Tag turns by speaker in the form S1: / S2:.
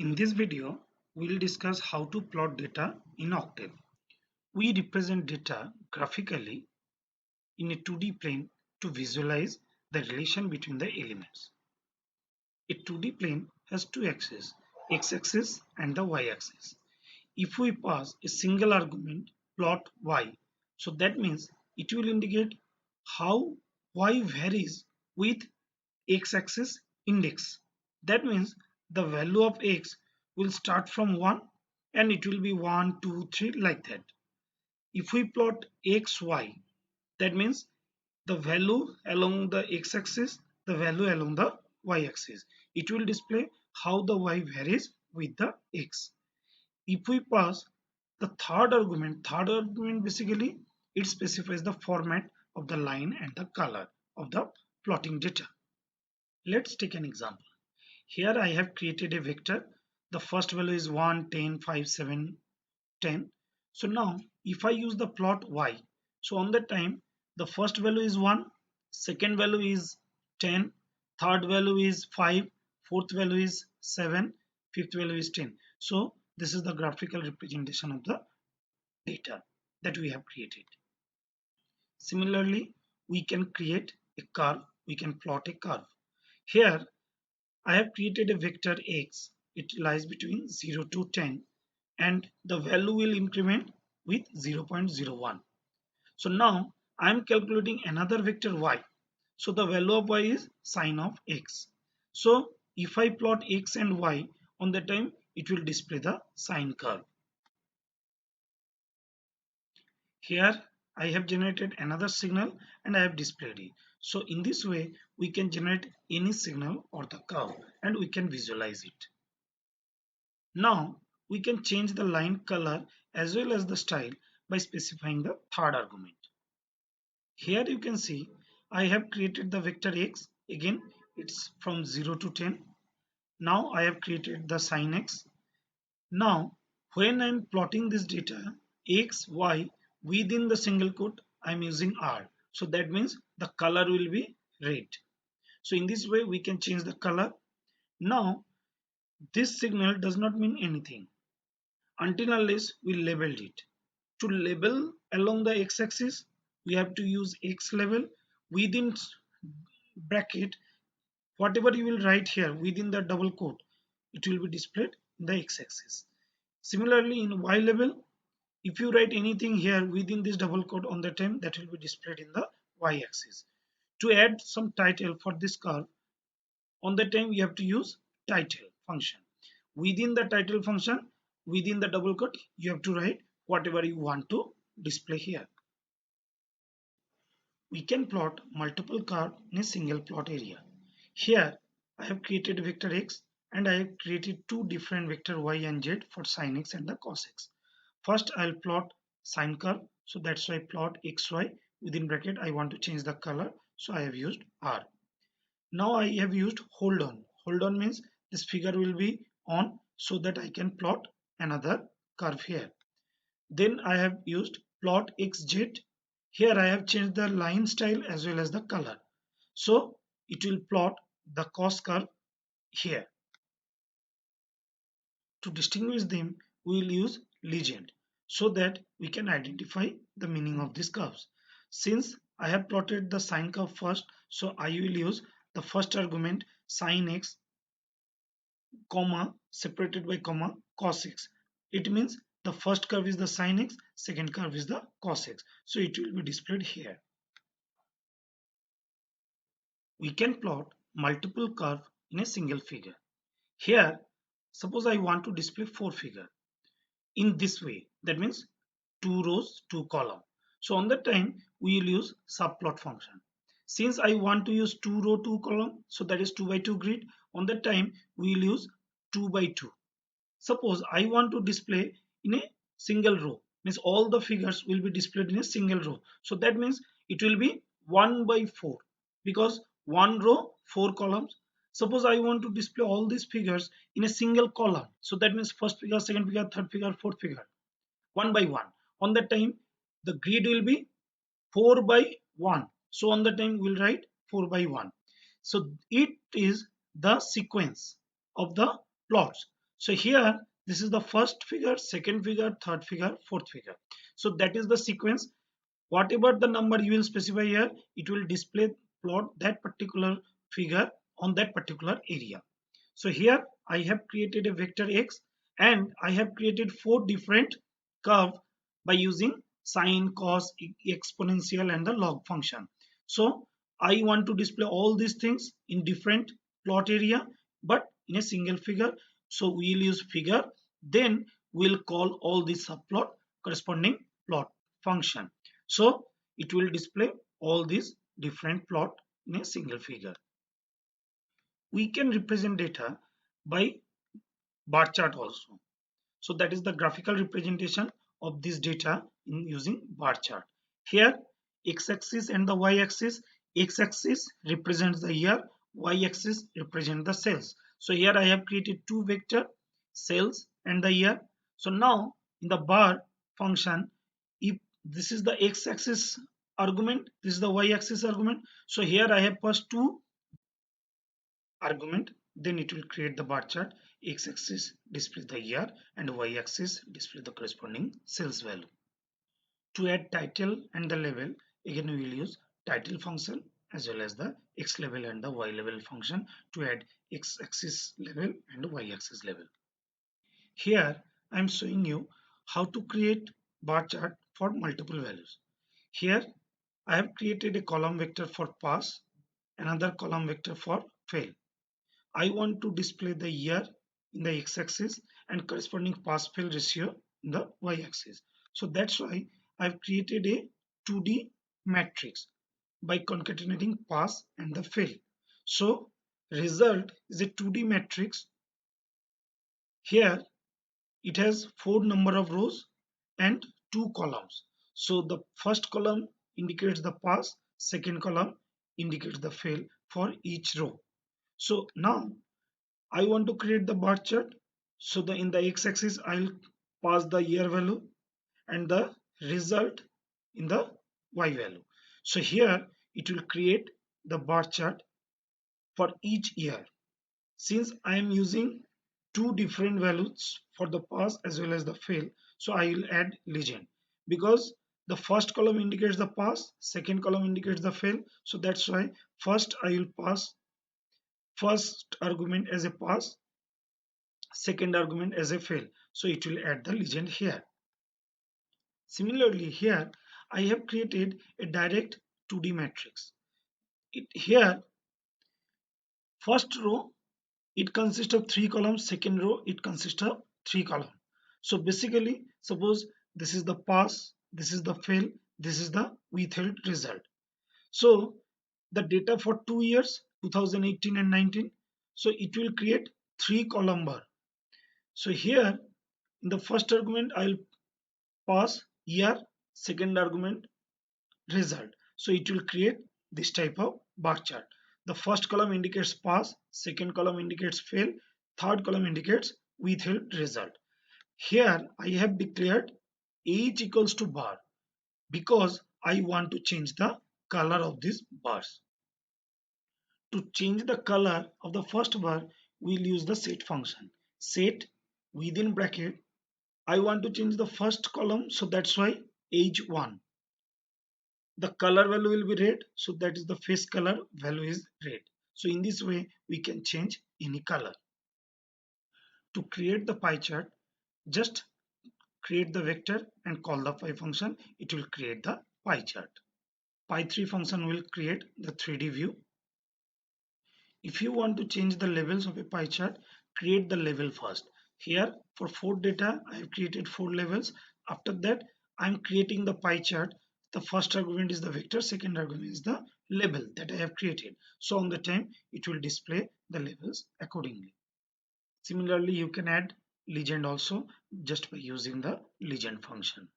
S1: In this video, we'll discuss how to plot data in Octave. We represent data graphically in a 2D plane to visualize the relation between the elements. A 2D plane has two axes, x-axis and the y-axis. If we pass a single argument plot y, so that means it will indicate how y varies with x-axis index. That means the value of x will start from 1 and it will be 1, 2, 3 like that. If we plot xy, that means the value along the x-axis, the value along the y-axis. It will display how the y varies with the x. If we pass the third argument basically it specifies the format of the line and the color of the plotting data. Let's take an example. Here I have created a vector. The first value is 1, 10, 5, 7, 10. So now if I use the plot y, so on that time the first value is 1, second value is 10, third value is 5, fourth value is 7, fifth value is 10. So this is the graphical representation of the data that we have created. Similarly, we can create a curve, we can plot a curve. Here I have created a vector x. It lies between 0 to 10 and the value will increment with 0.01. So now I am calculating another vector y. So the value of y is sine of x. So if I plot x and y on the time, it will display the sine curve. Here I have generated another signal and I have displayed it. So in this way we can generate any signal or the curve and we can visualize it. Now we can change the line color as well as the style by specifying the third argument. Here you can see I have created the vector x. Again it's from 0 to 10. Now I have created the sine x. Now when I am plotting this data x, y within the single quote I am using R. So that means the color will be red. So in this way we can change the color. Now this signal does not mean anything until unless we labeled it. To label along the x-axis we have to use x label within bracket. Whatever you will write here within the double quote it will be displayed in the x-axis. Similarly in y label, if you write anything here within this double quote on the time that will be displayed in the y-axis. To add some title for this curve on the time you have to use title function. Within the title function within the double quote you have to write whatever you want to display here. We can plot multiple curves in a single plot area. Here I have created a vector x and I have created two different vector y and z for sin x and the cos x. First I'll plot sine curve, so that's why I plot xy within bracket. I want to change the color, so I have used R. Now I have used hold on. Hold on means this figure will be on so that I can plot another curve here. Then I have used plot xz. Here I have changed the line style as well as the color. So it will plot the cos curve here. To distinguish them, we will use legend so that we can identify the meaning of these curves. Since I have plotted the sine curve first, so I will use the first argument sine x, comma separated by comma cos x. It means the first curve is the sine x, second curve is the cos x. So it will be displayed here. We can plot multiple curves in a single figure. Here, suppose I want to display 4 figures in this way. That means 2 rows, 2 columns. So on that time, we will use subplot function. Since I want to use 2 row, 2 column, so that is 2 by 2 grid. On that time, we will use 2 by 2. Suppose I want to display in a single row, means all the figures will be displayed in a single row. So that means it will be 1 by 4 because 1 row 4 columns. Suppose I want to display all these figures in a single column. So that means first figure, second figure, third figure, fourth figure, 1 by 1. On that time the grid will be 4 by 1. So on the time we'll write 4 by 1. So it is the sequence of the plots. So here this is the first figure, second figure, third figure, fourth figure. So that is the sequence. Whatever the number you will specify here, it will display plot that particular figure on that particular area. So here I have created a vector x and I have created four different curve by using sine, cos, exponential and the log function. So I want to display all these things in different plot area but in a single figure. So we'll use figure, then we'll call all these subplot corresponding plot function. So it will display all these different plot in a single figure. We can represent data by bar chart also. So that is the graphical representation of this data in using bar chart. Here x-axis and the y-axis, x-axis represents the year, y-axis represents the sales. So here I have created two vector, sales and the year. So now in the bar function, if this is the x-axis argument, this is the y-axis argument. So here I have passed two argument, then it will create the bar chart. X-axis displays the year and y-axis displays the corresponding sales value. To add title and the level, again we will use title function as well as the x level and the y level function to add x-axis level and y-axis level. Here I am showing you how to create bar chart for multiple values. Here I have created a column vector for pass, another column vector for fail. I want to display the year in the x-axis and corresponding pass-fail ratio in the y-axis. So that's why I've created a 2D matrix by concatenating pass and the fail. So result is a 2D matrix. Here it has 4 number of rows and 2 columns. So the first column indicates the pass, second column indicates the fail for each row. So now I want to create the bar chart. So in the x-axis I'll pass the year value and the result in the y value. So here it will create the bar chart for each year. Since I am using two different values for the pass as well as the fail, so I will add legend because the first column indicates the pass, second column indicates the fail. So that's why first I will pass first argument as a pass, second argument as a fail, so it will add the legend here. Similarly here I have created a direct 2D matrix. Here first row it consists of 3 columns, second row it consists of 3 columns. So basically suppose this is the pass, this is the fail, this is the withheld result. So the data for 2 years 2018 and 19, so it will create 3 column bar. So here in the first argument I'll pass year, second argument result. So it will create this type of bar chart. The first column indicates pass, second column indicates fail, third column indicates withheld result. Here I have declared age equals to bar because I want to change the color of these bars. To change the color of the first bar, we'll use the set function. Set within bracket, I want to change the first column, so that's why age 1. The color value will be red, so that is the face color value is red. So in this way we can change any color. To create the pie chart, just create the vector and call the pie function. It will create the pie chart. Pie3 function will create the 3D view. If you want to change the levels of a pie chart, create the level first. Here for 4 data I have created 4 levels. After that I am creating the pie chart. The first argument is the vector, second argument is the label that I have created. So on the time it will display the labels accordingly. Similarly you can add legend also just by using the legend function.